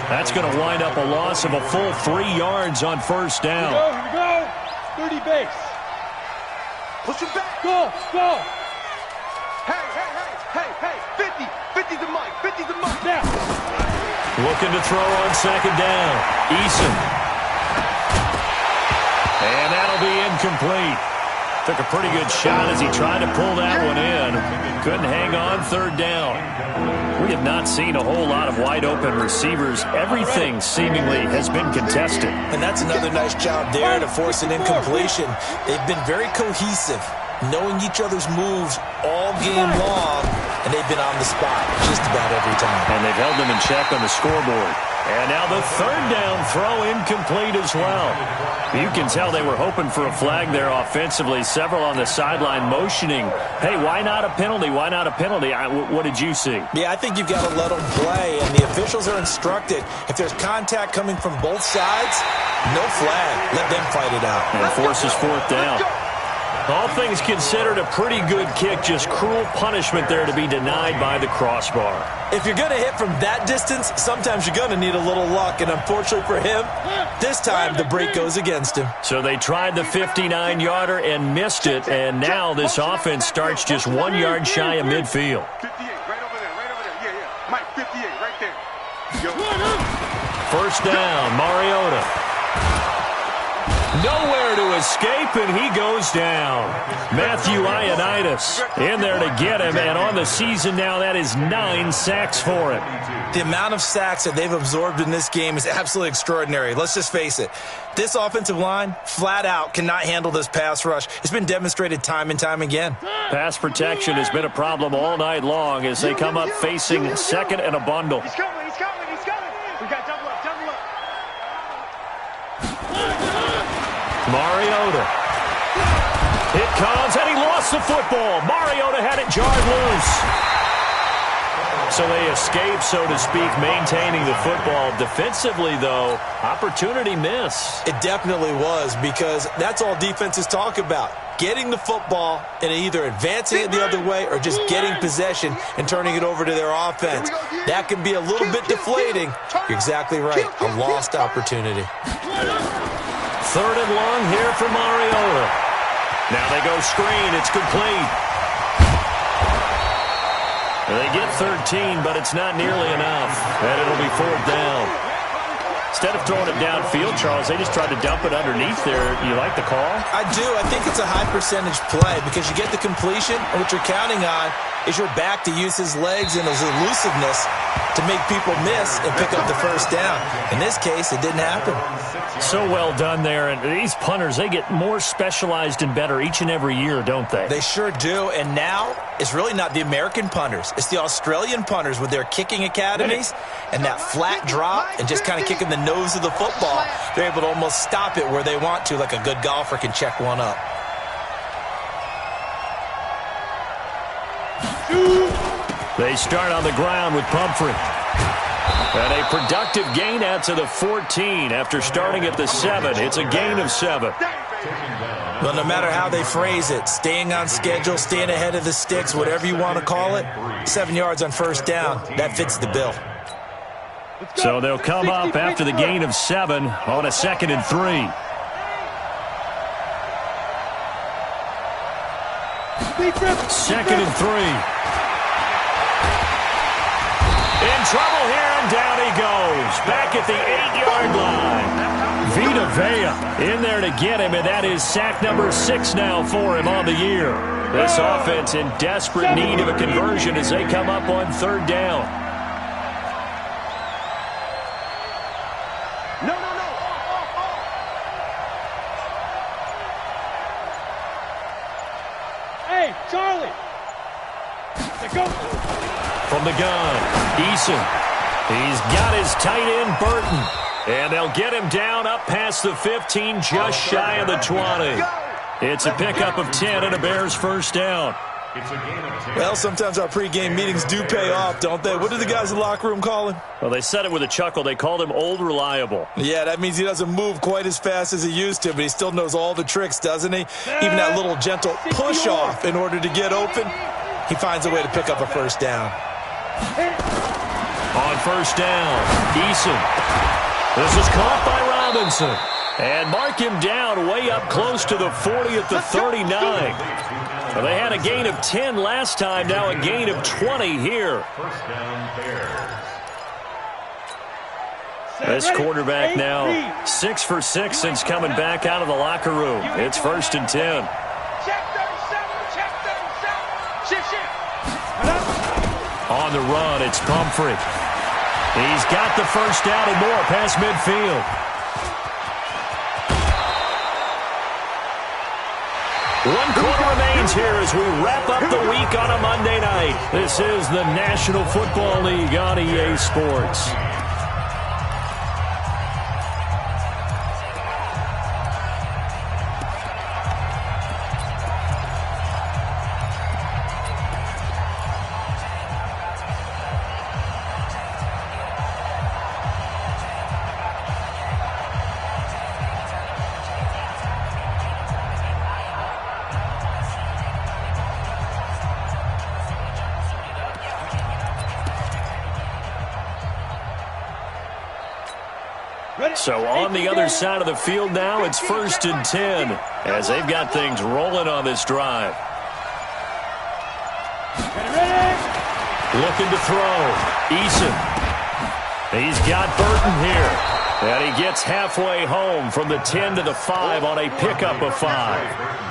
Speaker 1: That's going to wind up a loss of a full 3 yards on 1st down.
Speaker 2: Here we go. 30 base.
Speaker 7: Push him back.
Speaker 2: Go.
Speaker 7: Hey. 50 to Mike. 50 to Mike.
Speaker 2: Now.
Speaker 1: Looking to throw on 2nd down. Eason. And that'll be incomplete. Took a pretty good shot as he tried to pull that one in. Couldn't hang on 3rd down. We have not seen a whole lot of wide-open receivers. Everything seemingly has been contested.
Speaker 4: And that's another nice job there to force an incompletion. They've been very cohesive, knowing each other's moves all game long, and they've been on the spot just about every time.
Speaker 1: And they've held them in check on the scoreboard. And now the 3rd down throw incomplete as well. You can tell they were hoping for a flag there offensively. Several on the sideline motioning, hey, why not a penalty? Why not a penalty? What did you see?
Speaker 4: Yeah, I think you've got to let them play, and the officials are instructed. If there's contact coming from both sides, no flag. Let them fight it out.
Speaker 1: And forces 4th down. All things considered, a pretty good kick. Just cruel punishment there to be denied by the crossbar.
Speaker 4: If you're going to hit from that distance, sometimes you're going to need a little luck. And unfortunately for him, this time the break goes against him.
Speaker 1: So they tried the 59-yarder and missed it. And now this offense starts just 1 yard shy of midfield.
Speaker 7: 58, right over there. Yeah. Mike, 58, right there. Yo.
Speaker 1: 1st down, Mariota. Nowhere to escape, and he goes down. Matthew Ioannidis in there to get him, and on the season now, that is 9 sacks for him.
Speaker 4: The amount of sacks that they've absorbed in this game is absolutely extraordinary. Let's just face it. This offensive line, flat out, cannot handle this pass rush. It's been demonstrated time and time again.
Speaker 1: Pass protection has been a problem all night long as they come up facing 2nd and a bundle.
Speaker 2: He's coming. We got double up.
Speaker 1: Mariota. It comes, and he lost the football. Mariota had it jarred loose. So they escape, so to speak, maintaining the football. Defensively, though, opportunity miss.
Speaker 4: It definitely was, because that's all defenses talk about. Getting the football and either advancing it the other way or just getting possession and turning it over to their offense. That can be a little bit deflating. You're exactly right. A lost opportunity.
Speaker 1: 3rd and long here for Mariota. Now they go screen. It's complete. They get 13, but it's not nearly enough. And it'll be 4th down. Instead of throwing it downfield, Charles, they just tried to dump it underneath there. You like the call?
Speaker 4: I do. I think it's a high-percentage play because you get the completion, and what you're counting on is your back to use his legs and his elusiveness to make people miss and pick up the 1st down. In this case, it didn't happen.
Speaker 1: So well done there. And these punters, they get more specialized and better each and every year, don't they?
Speaker 4: They sure do. And now it's really not the American punters. It's the Australian punters with their kicking academies and that flat drop and just kind of kicking the nose of the football. They're able to almost stop it where they want to, like a good golfer can check one up.
Speaker 1: They start on the ground with Pumphrey. And a productive gain out to the 14 after starting at the 7. It's a gain of 7.
Speaker 4: Well, no matter how they phrase it, staying on schedule, staying ahead of the sticks, whatever you want to call it, 7 yards on 1st down, that fits the bill.
Speaker 1: So they'll come up after the gain of 7 on a 2nd and 3. Second and 3. In trouble here, and down he goes. Back at the 8-yard line. Vita Vea in there to get him, and that is sack number 6 now for him on the year. This offense in desperate need of a conversion as they come up on 3rd down.
Speaker 7: No.
Speaker 2: Hey, Charlie. Let's go.
Speaker 1: From the gun, Eason. He's got his tight end, Burton. And they'll get him down up past the 15, just shy of the 20. It's a pickup of 10 and a Bears 1st down.
Speaker 4: Well, sometimes our pregame meetings do pay off, don't they? What do the guys in the locker room call him?
Speaker 1: Well, they said it with a chuckle. They called him Old Reliable.
Speaker 4: Yeah, that means he doesn't move quite as fast as he used to, but he still knows all the tricks, doesn't he? Even that little gentle push-off in order to get open, he finds a way to pick up a 1st down.
Speaker 1: On 1st down, Eason. This is caught by Robinson. And mark him down way up close to the 40 at the 39. Well, they had a gain of 10 last time, now a gain of 20 here. This quarterback now 6 for 6 since coming back out of the locker room. It's 1st and 10.
Speaker 7: Check 37, check 37. Shift.
Speaker 1: On the run, it's Pumphrey. He's got the 1st down and more past midfield. One quarter remains here as we wrap up the week on a Monday night. This is the National Football League on EA Sports. So on the other side of the field now, it's 1st and 10 as they've got things rolling on this drive. Looking to throw. Eason. He's got Burton here. And he gets halfway home from the 10 to the 5 on a pickup of 5.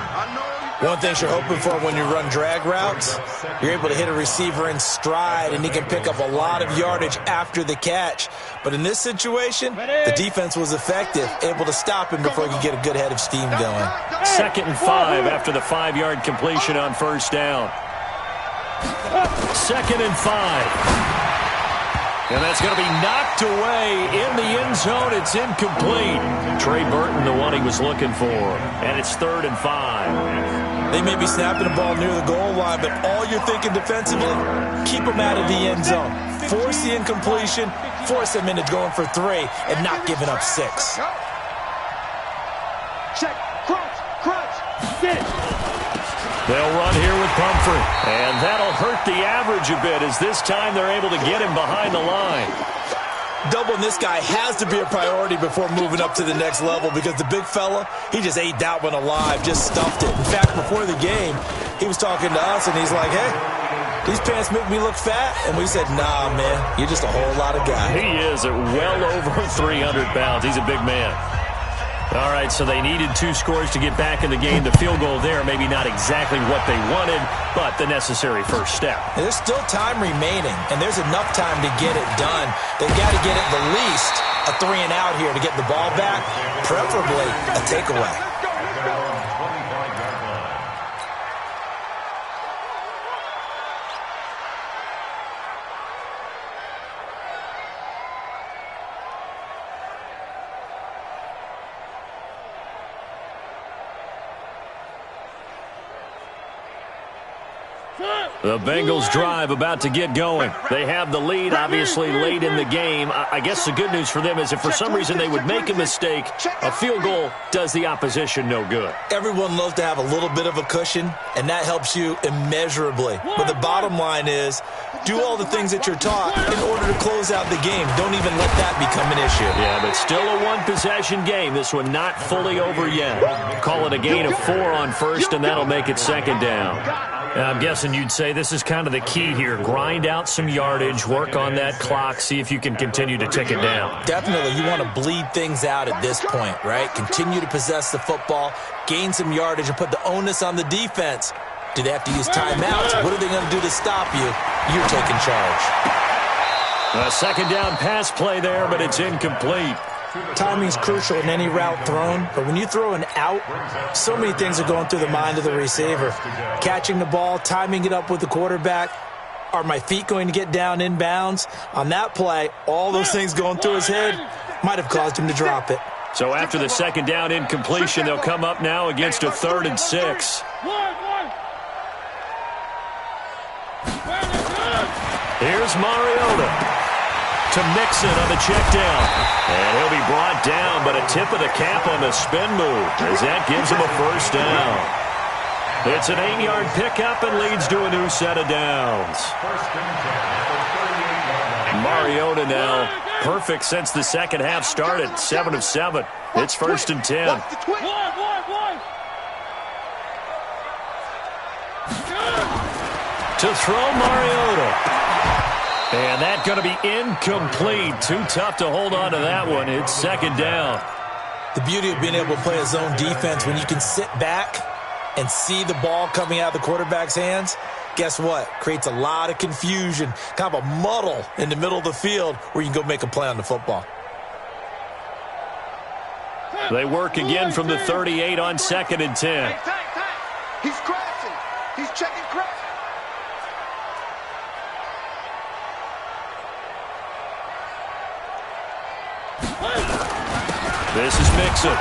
Speaker 4: One thing you're hoping for when you run drag routes, you're able to hit a receiver in stride, and he can pick up a lot of yardage after the catch. But in this situation, the defense was effective, able to stop him before he could get a good head of steam going.
Speaker 1: 2nd and 5 after the 5-yard completion on 1st down. 2nd and 5. And that's going to be knocked away in the end zone. It's incomplete. Trey Burton, the one he was looking for. And it's 3rd and 5.
Speaker 4: They may be snapping the ball near the goal line, but all you're thinking defensively, keep them out of the end zone. Force the incompletion, force them into going for 3, and not giving up 6.
Speaker 2: Check, crunch, sit.
Speaker 1: They'll run here with Pumphrey. And that'll hurt the average a bit as this time they're able to get him behind the line.
Speaker 4: Doubling this guy has to be a priority before moving up to the next level because the big fella, he just ate that one alive, just stuffed it. In fact, before the game, he was talking to us, and he's like, hey, these pants make me look fat. And we said, nah, man, you're just a whole lot of guy.
Speaker 1: He is at well over 300 pounds. He's a big man. All right, so they needed 2 scores to get back in the game. The field goal there, maybe not exactly what they wanted, but the necessary first step.
Speaker 4: There's still time remaining, and there's enough time to get it done. They've got to get at the least a 3 and out here to get the ball back, preferably a takeaway.
Speaker 1: The Bengals drive about to get going. They have the lead, obviously, late in the game. I guess the good news for them is if for some reason they would make a mistake, a field goal does the opposition no good.
Speaker 4: Everyone loves to have a little bit of a cushion, and that helps you immeasurably. But the bottom line is, do all the things that you're taught in order to close out the game. Don't even let that become an issue.
Speaker 1: Yeah, but still a one-possession game. This one not fully over yet. Call it a gain of 4 on first, and that'll make it 2nd down. I'm guessing you'd say this is kind of the key here. Grind out some yardage, work on that clock, see if you can continue to tick it down.
Speaker 4: Definitely. You want to bleed things out at this point, right? Continue to possess the football, gain some yardage, and put the onus on the defense. Do they have to use timeouts? What are they going to do to stop you? You're taking charge.
Speaker 1: A 2nd down pass play there, but it's incomplete.
Speaker 4: Timing's crucial in any route thrown, but when you throw an out, so many things are going through the mind of the receiver. Catching the ball, timing it up with the quarterback. Are my feet going to get down inbounds? On that play, all those things going through his head might have caused him to drop it.
Speaker 1: So after the 2nd down incompletion, they'll come up now against a 3rd and 6. Here's Mariota to Mixon on the check down. And he'll be brought down, but a tip of the cap on the spin move as that gives him a 1st down. It's an 8-yard pickup and leads to a new set of downs. Mariota now perfect since the 2nd half started. 7 of 7. It's 1st and 10. To throw Mariota. And that's going to be incomplete. Too tough to hold on to that one. It's 2nd down.
Speaker 4: The beauty of being able to play a zone defense when you can sit back and see the ball coming out of the quarterback's hands, guess what? Creates a lot of confusion, kind of a muddle in the middle of the field where you can go make a play on the football.
Speaker 1: They work again from the 38 on 2nd and 10.
Speaker 7: He's crashing. He's checking crash.
Speaker 1: This is Mixon.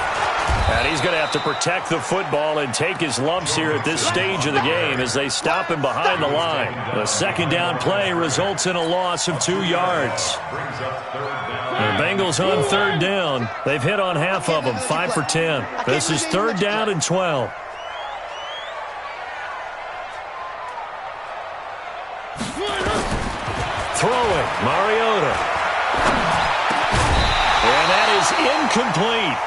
Speaker 1: And he's going to have to protect the football and take his lumps here at this stage of the game as they stop him behind the line. The 2nd down play results in a loss of 2 yards. The Bengals on 3rd down. They've hit on half of them, 5 for 10. This is 3rd down and 12. Throwing, Mariota. And that is incomplete.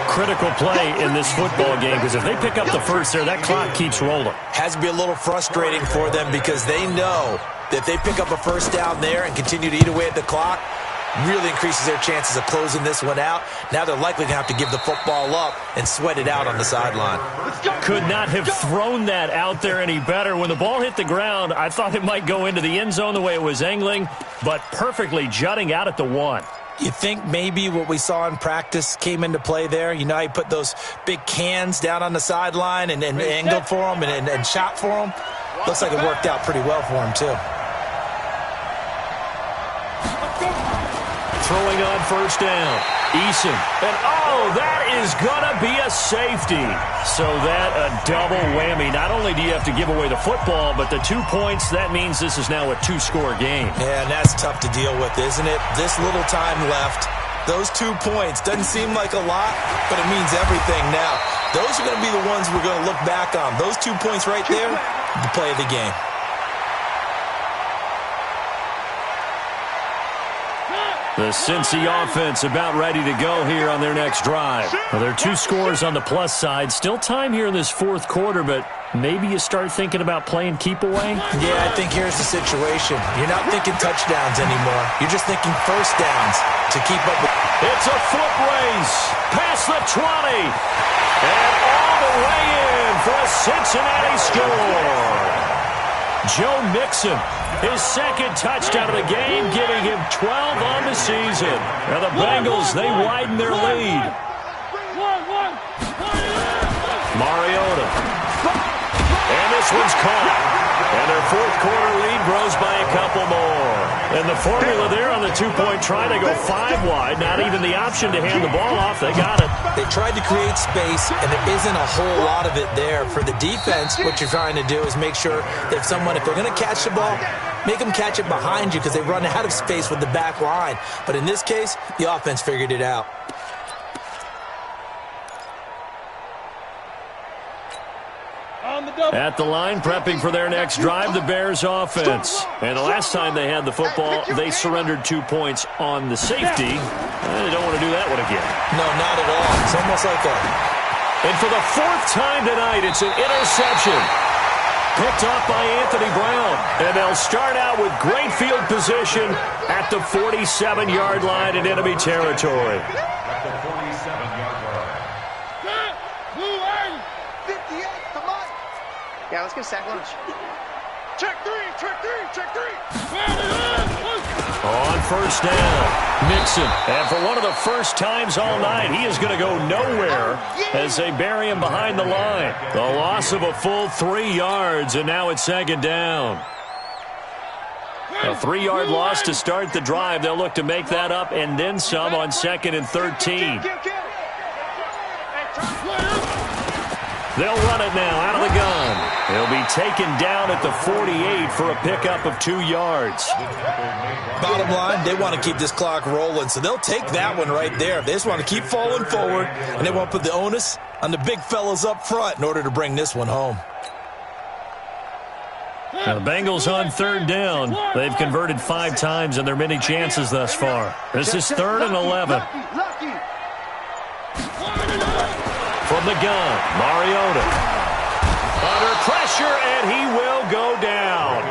Speaker 1: Critical play in this football game because if they pick up the 1st there, that clock keeps rolling.
Speaker 4: Has to be a little frustrating for them because they know that if they pick up a 1st down there and continue to eat away at the clock, really increases their chances of closing this one out. Now they're likely going to have to give the football up and sweat it out on the sideline.
Speaker 1: Could not have thrown that out there any better. When the ball hit the ground, I thought it might go into the end zone the way it was angling, but perfectly jutting out at the 1.
Speaker 4: You think maybe what we saw in practice came into play there? You know, he put those big cans down on the sideline and angled for him and shot for him. Looks like it worked out pretty well for him, too.
Speaker 1: throwing on first down. Eason. And, oh, that is going to be a safety. So that a double whammy. Not only do you have to give away the football, but the 2 points, that means this is now a 2-score game.
Speaker 4: Yeah, and that's tough to deal with, isn't it? This little time left. Those 2 points doesn't seem like a lot, but it means everything now. Those are going to be the ones we're going to look back on. Those 2 points right there, the play of the game.
Speaker 1: The Cincy offense about ready to go here on their next drive. Well, there are 2 scores on the plus side. Still time here in this fourth quarter, but maybe you start thinking about playing keep away?
Speaker 4: Yeah, I think here's the situation. You're not thinking touchdowns anymore. You're just thinking first downs to keep up with.
Speaker 1: It's a foot race past the 20. And all the way in for a Cincinnati score. Joe Mixon, his second touchdown of the game, giving him 12 on the season. And the Bengals, they widen their lead. Mariota. And this one's caught. And their fourth quarter lead grows by a couple more. And the formula there on the 2-point try to go 5 wide. Not even the option to hand the ball off. They got it.
Speaker 4: They tried to create space, and there isn't a whole lot of it there. For the defense, what you're trying to do is make sure that if they're going to catch the ball, make them catch it behind you because they run out of space with the back line. But in this case, the offense figured it out.
Speaker 1: At the line, prepping for their next drive, the Bears offense. And the last time they had the football, they surrendered 2 points on the safety. They don't want to do that one again.
Speaker 4: No, not at all. It's almost like a...
Speaker 1: And for the 4th time tonight, it's an interception. Picked off by Anthony Brown. And they'll start out with great field position at the 47-yard line in enemy territory.
Speaker 5: At the 47-yard line.
Speaker 6: Yeah, let's get a sack lunch.
Speaker 7: Check three, check three, check three.
Speaker 1: On first down, Mixon. And for one of the first times all night, he is going to go nowhere as they bury him behind the line. The loss of a full 3 yards, and now it's second down. A 3-yard loss to start the drive. They'll look to make that up and then some on 2nd and 13. They'll run it now out of the gun. He'll be taken down at the 48 for a pickup of 2 yards.
Speaker 4: Bottom line, they want to keep this clock rolling, so they'll take that one right there. They just want to keep falling forward, and they want to put the onus on the big fellas up front in order to bring this one home.
Speaker 1: Now the Bengals on 3rd down. They've converted 5 times in their many chances thus far. This is 3rd and 11. From the gun, Mariota. Under pressure, and he will go down.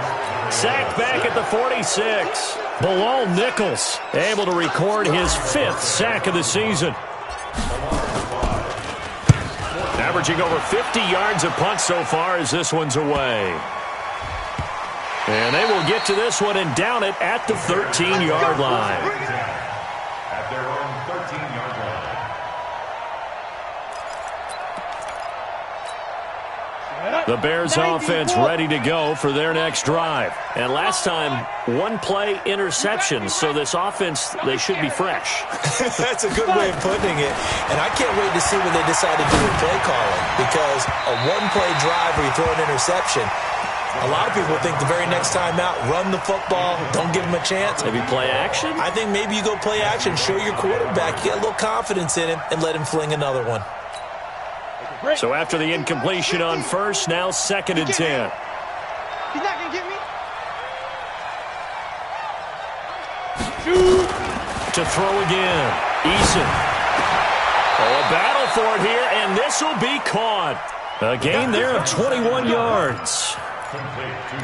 Speaker 1: Sacked back at the 46. Bilal Nichols able to record his 5th sack of the season. Averaging over 50 yards a punt so far as this one's away. And they will get to this one and down it at the 13-yard line.
Speaker 5: At their own 13-yard line.
Speaker 1: The Bears offense ready to go for their next drive. And last time, 1-play interception. So this offense, they should be fresh.
Speaker 4: That's a good way of putting it. And I can't wait to see what they decide to do with play calling. Because a 1-play drive where you throw an interception, a lot of people think the very next time out, run the football, don't give them a chance.
Speaker 1: Maybe play action?
Speaker 4: I think maybe you go play action, show your quarterback, you get a little confidence in him, and let him fling another one.
Speaker 1: So after the incompletion on first, now 2nd and 10.
Speaker 7: He's not going to get me.
Speaker 1: To throw again. Eason. Oh, a battle for it here, and this will be caught. A gain there of 21 yards.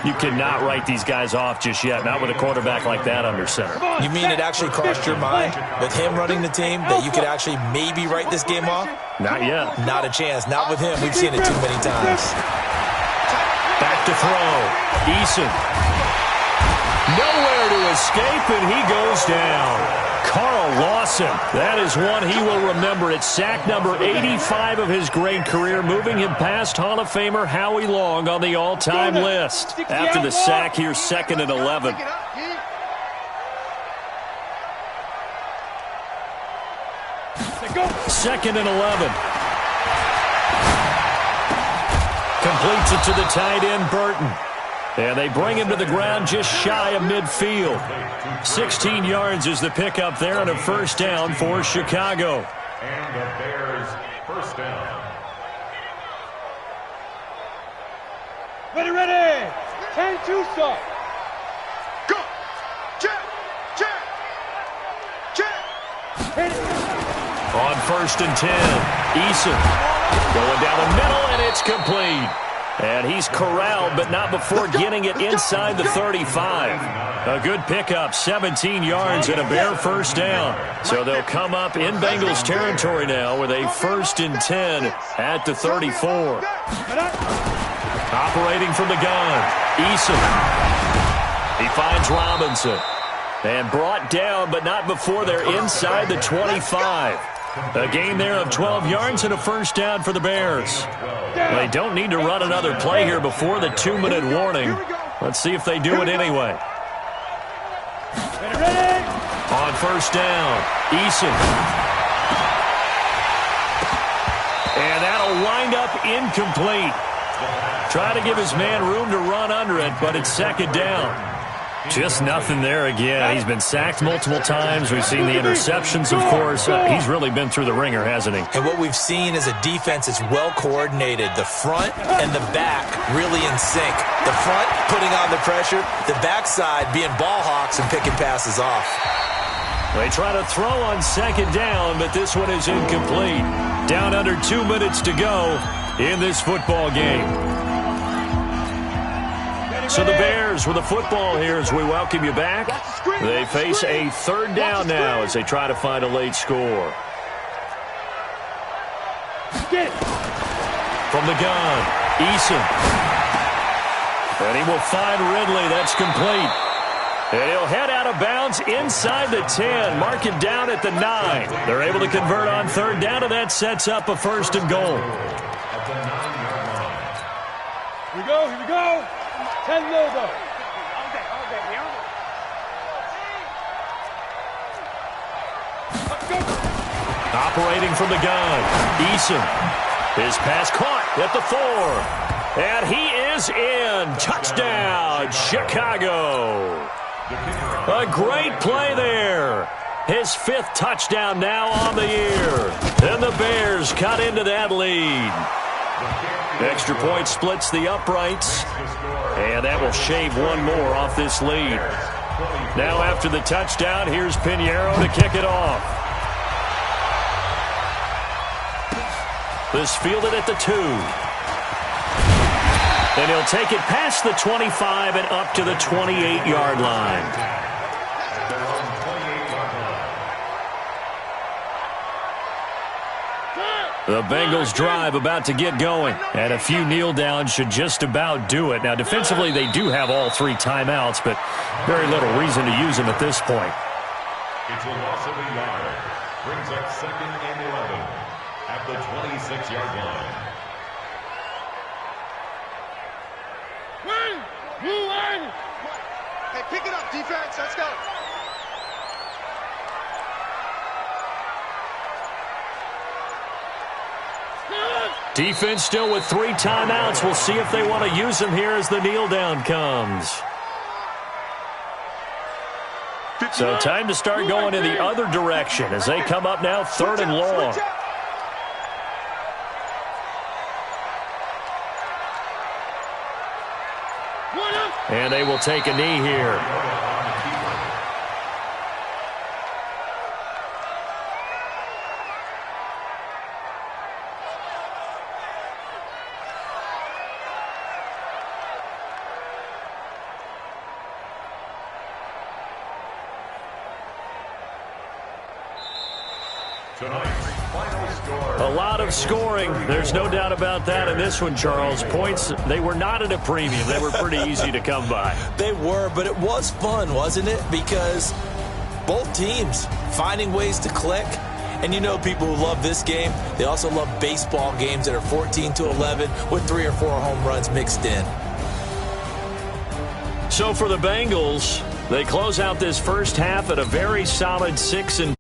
Speaker 1: You cannot write these guys off just yet, not with a quarterback like that under center.
Speaker 4: You mean it actually crossed your mind with him running the team that you could actually maybe write this game off?
Speaker 1: Not yet.
Speaker 4: Not a chance. Not with him. We've seen it too many times.
Speaker 1: Back to throw. Eason. Nowhere to escape, and he goes down. Carl Lawson. That is one he will remember. It's sack number 85 of his great career, moving him past Hall of Famer Howie Long on the all-time list. After the sack, here's 2nd and 11. 2nd and 11. Completes it to the tight end, Burton. And they bring him to the ground just shy of midfield. 16 yards is the pickup there and a first down for Chicago.
Speaker 5: And the Bears first down.
Speaker 2: Ready. 10-2 start.
Speaker 7: Go. Check.
Speaker 2: Hit it.
Speaker 1: On 1st and 10, Eason going down the middle, and it's complete. And he's corralled, but not before getting it inside the 35. A good pickup, 17 yards and a Bear first down. So they'll come up in Bengals territory now with a 1st and 10 at the 34. Operating from the gun, Eason. He finds Robinson. And brought down, but not before they're inside the 25. A gain there of 12 yards and a first down for the Bears. They don't need to run another play here before the 2-minute warning. Let's see if they do it anyway. On 1st down, Eason. And that'll wind up incomplete. Try to give his man room to run under it, but it's 2nd down. Just nothing there again. He's been sacked multiple times. We've seen the interceptions, of course. He's really been through the ringer, hasn't he?
Speaker 4: And what we've seen is a defense that's well coordinated. The front and the back really in sync. The front putting on the pressure, the backside being ball hawks and picking passes off.
Speaker 1: They try to throw on 2nd down, but this one is incomplete. Down under 2 minutes to go in this football game. So the Bears with the football here as we welcome you back. They face a 3rd down now as they try to find a late score. From the gun, Eason. And he will find Ridley. That's complete. And he'll head out of bounds inside the 10. Mark him down at the 9. They're able to convert on 3rd down, and that sets up a 1st and goal.
Speaker 5: At the 9-yard line.
Speaker 2: Here we go. 10 logo.
Speaker 1: Operating from the gun, Eason. His pass caught at the 4. And he is in. Touchdown, Chicago. A great play there. His 5th touchdown now on the year. And the Bears cut into that lead. Extra point splits the uprights. And that will shave one more off this lead. Now after the touchdown, here's Pinheiro to kick it off. This fielded at the 2. And he'll take it past the 25 and up to the 28-yard line. The Bengals drive about to get going, and a few kneel downs should just about do it. Now, defensively, they do have all 3 timeouts, but very little reason to use them at this point.
Speaker 5: It's a loss of a yard. Brings up 2nd and 11 at the 26-yard line.
Speaker 7: Hey, pick it up, defense. Let's go.
Speaker 1: Defense still with 3 timeouts. We'll see if they want to use them here as the kneel down comes. So time to start going in the other direction as they come up now 3rd and long. And they will take a knee here. A lot of scoring. There's no doubt about that in this one, Charles. Points, they were not at a premium. They were pretty easy to come by.
Speaker 4: They were, but it was fun, wasn't it? Because both teams finding ways to click. And you know people who love this game, they also love baseball games that are 14-11 with 3 or 4 home runs mixed in.
Speaker 1: So for the Bengals, they close out this first half at a very solid 6-2.